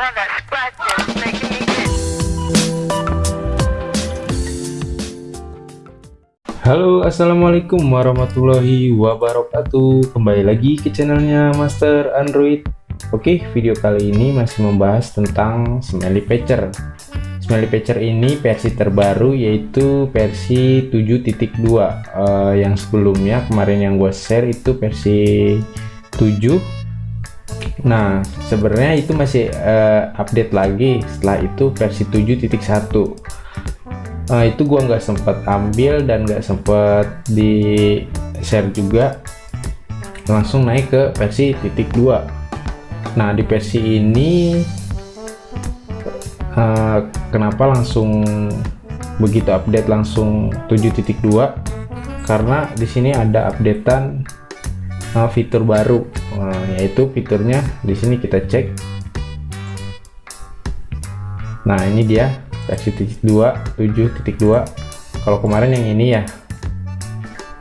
one that scratches, making me itch. Halo, assalamualaikum warahmatullahi wabarakatuh. Kembali lagi ke channelnya Master Android. Oke, video kali ini masih membahas tentang Smiley Patcher. Smiley Patcher ini versi terbaru, yaitu versi 7.2. Yang sebelumnya kemarin yang gue share itu versi 7. Nah, sebenarnya itu masih update lagi. Setelah itu versi 7.1. Itu gua nggak sempat ambil dan nggak sempat di share juga, langsung naik ke versi titik 2. Nah, di versi ini kenapa langsung begitu update langsung 7.2? Karena di sini ada updatean fitur baru, yaitu fiturnya di sini kita cek. Nah, ini dia versi 7.2. Kalau kemarin yang ini ya,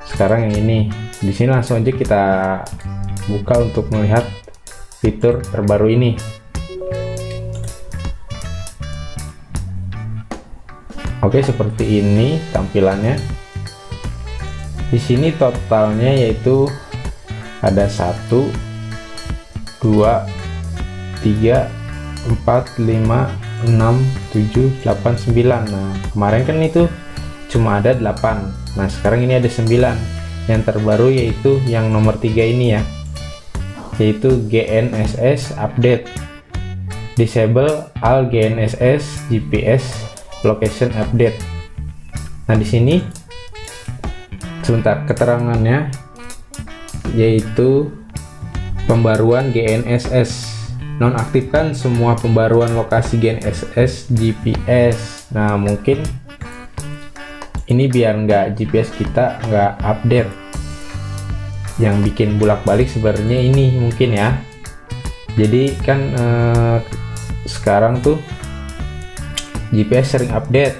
sekarang yang ini. Di sini langsung aja kita buka untuk melihat fitur terbaru ini. Oke, seperti ini tampilannya. Di sini totalnya yaitu ada 1 2 3 4 5 6 7 8 9. Nah, kemarin kan itu cuma ada 8. Nah, sekarang ini ada 9. Yang terbaru yaitu yang nomor 3 ini ya, yaitu GNSS update. Disable all GNSS GPS location update. Nah, di sini sebentar keterangannya, yaitu pembaruan GNSS. Nonaktifkan semua pembaruan lokasi GNSS GPS. Nah, mungkin ini biar nggak GPS kita nggak update. Yang bikin bolak-balik sebenarnya ini mungkin ya. Jadi kan sekarang tuh GPS sering update.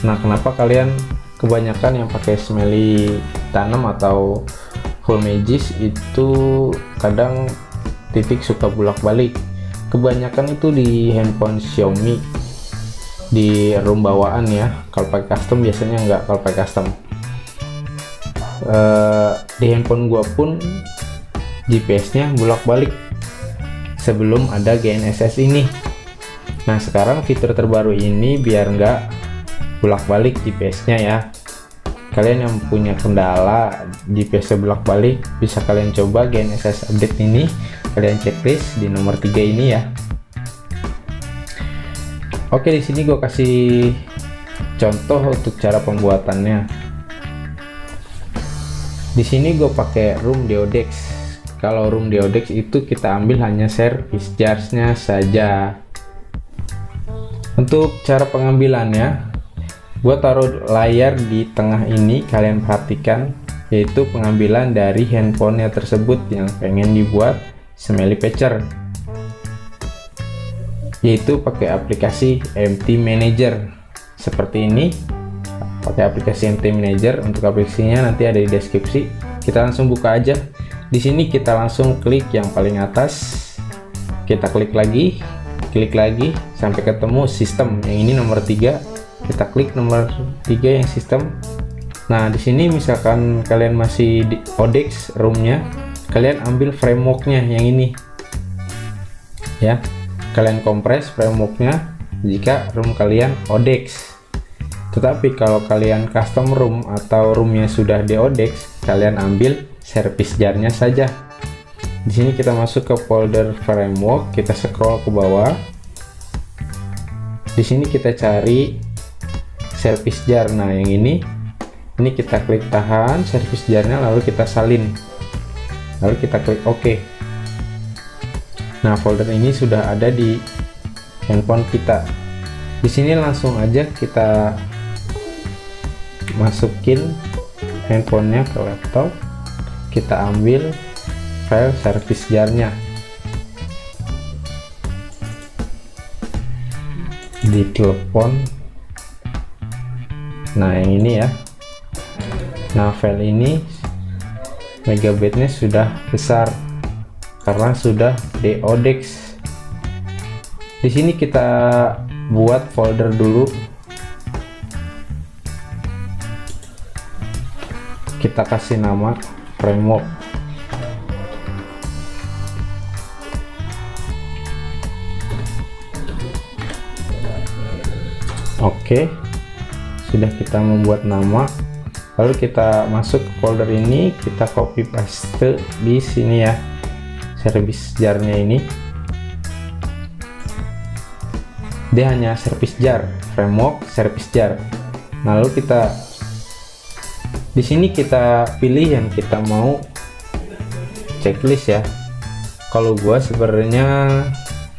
Nah, kenapa kalian kebanyakan yang pakai Smiley tanam atau Full Magis itu kadang titik suka bolak-balik? Kebanyakan itu di handphone Xiaomi, di room bawaan ya. Kalau pakai custom biasanya nggak. Kalau pakai custom di handphone gua pun GPS-nya bolak-balik sebelum ada GNSS ini. Nah, sekarang fitur terbaru ini biar nggak bolak-balik GPS-nya ya. Kalian yang punya kendala GPS-nya bolak-balik, bisa kalian coba GNSS update ini. Kalian checklist di nomor 3 ini ya. Oke, di sini gue kasih contoh untuk cara pembuatannya. Di sini gue pakai room Deodex. Kalau room Deodex itu kita ambil hanya service charge-nya saja. Untuk cara pengambilannya, gue taruh layar di tengah ini. Kalian perhatikan, yaitu pengambilan dari handphonenya tersebut yang pengen dibuat Smiley Patcher, yaitu pakai aplikasi MT Manager seperti ini. Pakai aplikasi MT Manager. Untuk aplikasinya nanti ada di deskripsi. Kita langsung buka aja. Di sini kita langsung klik yang paling atas. Kita klik lagi sampai ketemu sistem. Yang ini nomor 3. Kita klik nomor 3 yang sistem. Nah, di sini misalkan kalian masih di Odex roomnya, kalian ambil frameworknya yang ini ya. Kalian kompres frameworknya jika room kalian Odex. Tetapi kalau kalian custom room atau roomnya sudah di Odex, kalian ambil service jar-nya saja. Di sini kita masuk ke folder framework, kita scroll ke bawah. Di sini kita cari service jar. Nah, yang ini kita klik tahan service jar-nya, lalu kita salin, lalu kita klik OK. Nah, folder ini sudah ada di handphone kita. Di sini langsung aja kita masukin handphonenya ke laptop. Kita ambil file service jar-nya, di telepon. Nah, yang ini ya. Nah, file ini megabyte-nya sudah besar karena sudah DODEX. Di sini kita buat folder dulu. Kita kasih nama framework. Oke, sudah kita membuat nama. Lalu kita masuk ke folder ini, kita copy paste di sini ya, service jar-nya ini. Dia hanya service jar, framework service jar. Nah, lalu kita di sini kita pilih yang kita mau checklist ya. Kalau gua sebenarnya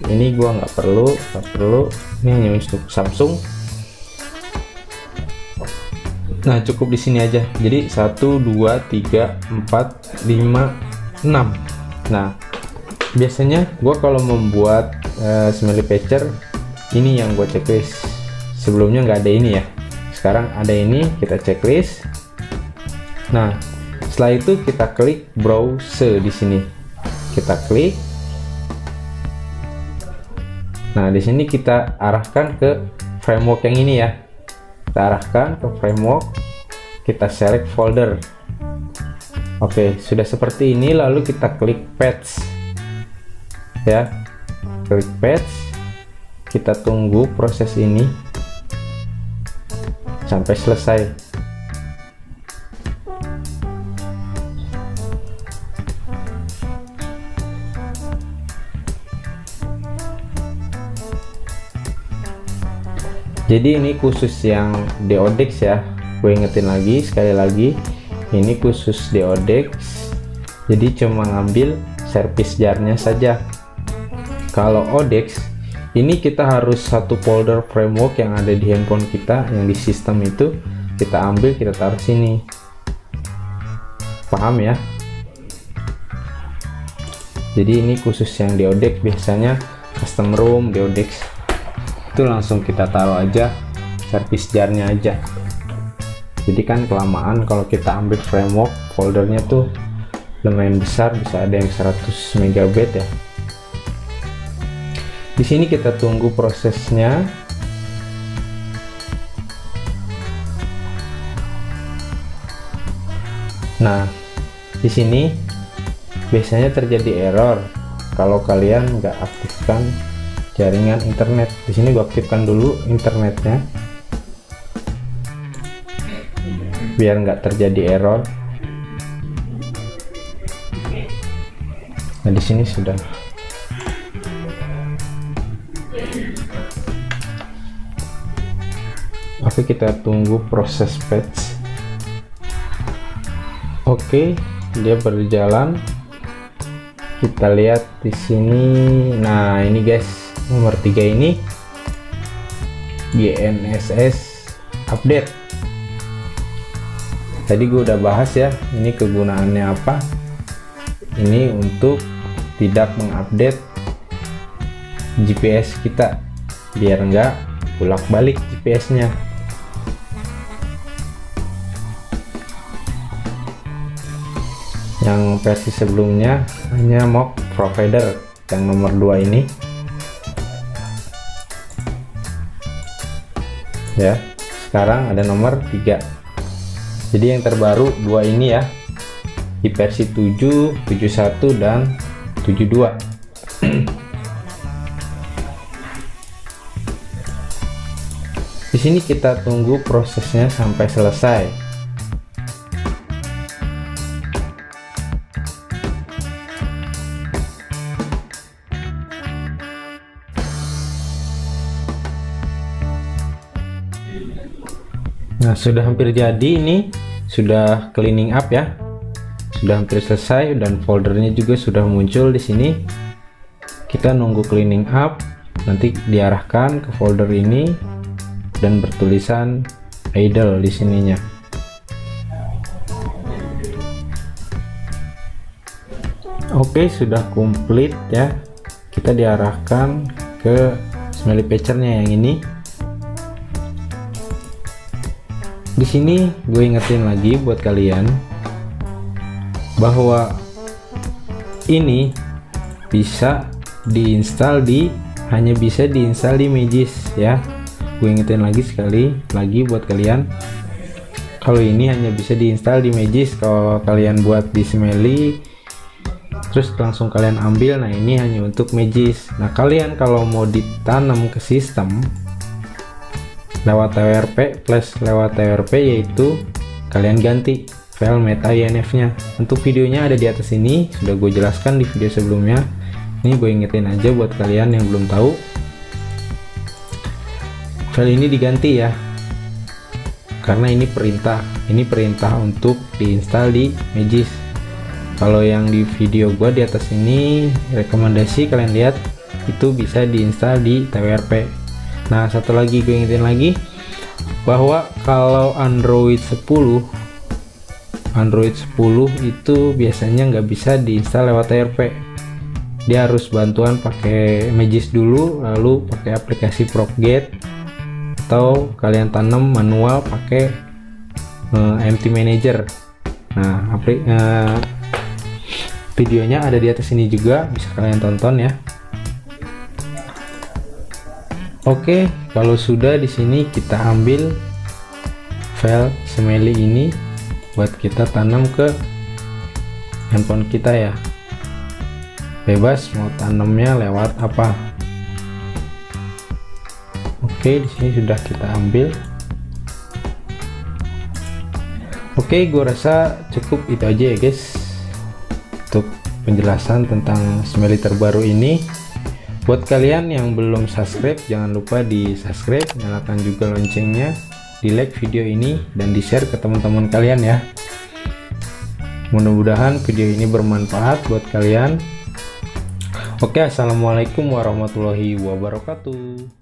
ini gua nggak perlu, ini hanya untuk Samsung. Nah, cukup di sini aja. Jadi 1 2 3 4 5 6. Nah, biasanya gua kalau membuat Smiley Patcher ini yang gua checklist. Sebelumnya nggak ada ini ya. Sekarang ada ini, kita checklist. Nah, setelah itu kita klik browse di sini. Kita klik. Nah, di sini kita arahkan ke framework yang ini ya. Kita arahkan ke framework, kita select folder. Oke, sudah seperti ini. Lalu kita klik patch ya, klik patch. Kita tunggu proses ini sampai selesai. Jadi ini khusus yang Deodex ya, gue ingetin lagi sekali lagi, ini khusus Deodex, jadi cuma ngambil service jar-nya saja. Kalau Odex ini kita harus satu folder framework yang ada di handphone kita, yang di sistem itu kita ambil, kita taruh sini. Paham ya? Jadi ini khusus yang Deodex, biasanya custom ROM Deodex itu langsung kita taruh aja service jar-nya aja. Jadi kan kelamaan kalau kita ambil framework, foldernya tuh lumayan besar, bisa ada yang 100 MB ya. Di sini kita tunggu prosesnya. Nah, di sini biasanya terjadi error kalau kalian nggak aktifkan jaringan internet. Di sini gua aktifkan dulu internetnya biar nggak terjadi error. Nah, di sini sudah. Oke, kita tunggu proses patch. Oke, dia berjalan. Kita lihat di sini. Nah, ini guys, nomor 3 ini GNSS update. Tadi gue udah bahas ya, ini kegunaannya apa. Ini untuk tidak mengupdate GPS kita, biar enggak bolak-balik GPS-nya. Yang versi sebelumnya hanya mock provider, yang nomor 2 ini ya. Sekarang ada nomor 3. Jadi yang terbaru 2 ini ya, di versi 7, 71 dan 72. Di sini kita tunggu prosesnya sampai selesai. Nah, sudah hampir jadi, ini sudah cleaning up ya. Sudah hampir selesai dan foldernya juga sudah muncul di sini. Kita nunggu cleaning up, nanti diarahkan ke folder ini dan bertulisan idle di sininya. Oke, sudah komplit ya. Kita diarahkan ke Smiley Patcher-nya yang ini. Di sini gue ingetin lagi buat kalian bahwa ini bisa diinstal di hanya bisa diinstal di Magisk ya. Gue ingetin lagi sekali lagi buat kalian, kalau ini hanya bisa diinstal di Magisk. Kalau kalian buat di Smelly terus langsung kalian ambil, nah ini hanya untuk Magisk. Nah kalian kalau mau ditanam ke sistem lewat TWRP plus lewat TWRP, yaitu kalian ganti file meta INF nya. Untuk videonya ada di atas ini, sudah gue jelaskan di video sebelumnya. Ini gue ingetin aja buat kalian yang belum tahu, file ini diganti ya, karena ini perintah untuk diinstal di Magisk. Kalau yang di video gue di atas ini rekomendasi kalian lihat, itu bisa diinstal di TWRP. Nah satu lagi gue ingetin lagi, bahwa kalau Android 10 itu biasanya nggak bisa diinstal lewat TWRP. Dia harus bantuan pakai Magisk dulu, lalu pakai aplikasi Propget, atau kalian tanam manual pakai MT Manager. Nah videonya ada di atas ini juga, bisa kalian tonton ya. Oke, kalau sudah di sini kita ambil file Smelly ini buat kita tanam ke handphone kita ya. Bebas mau tanamnya lewat apa. Oke, di sini sudah kita ambil. Oke, gue rasa cukup itu aja ya guys untuk penjelasan tentang Smelly terbaru ini. Buat kalian yang belum subscribe, jangan lupa di subscribe, nyalakan juga loncengnya, di like video ini dan di share ke teman-teman kalian ya. Mudah-mudahan video ini bermanfaat buat kalian. Oke, assalamualaikum warahmatullahi wabarakatuh.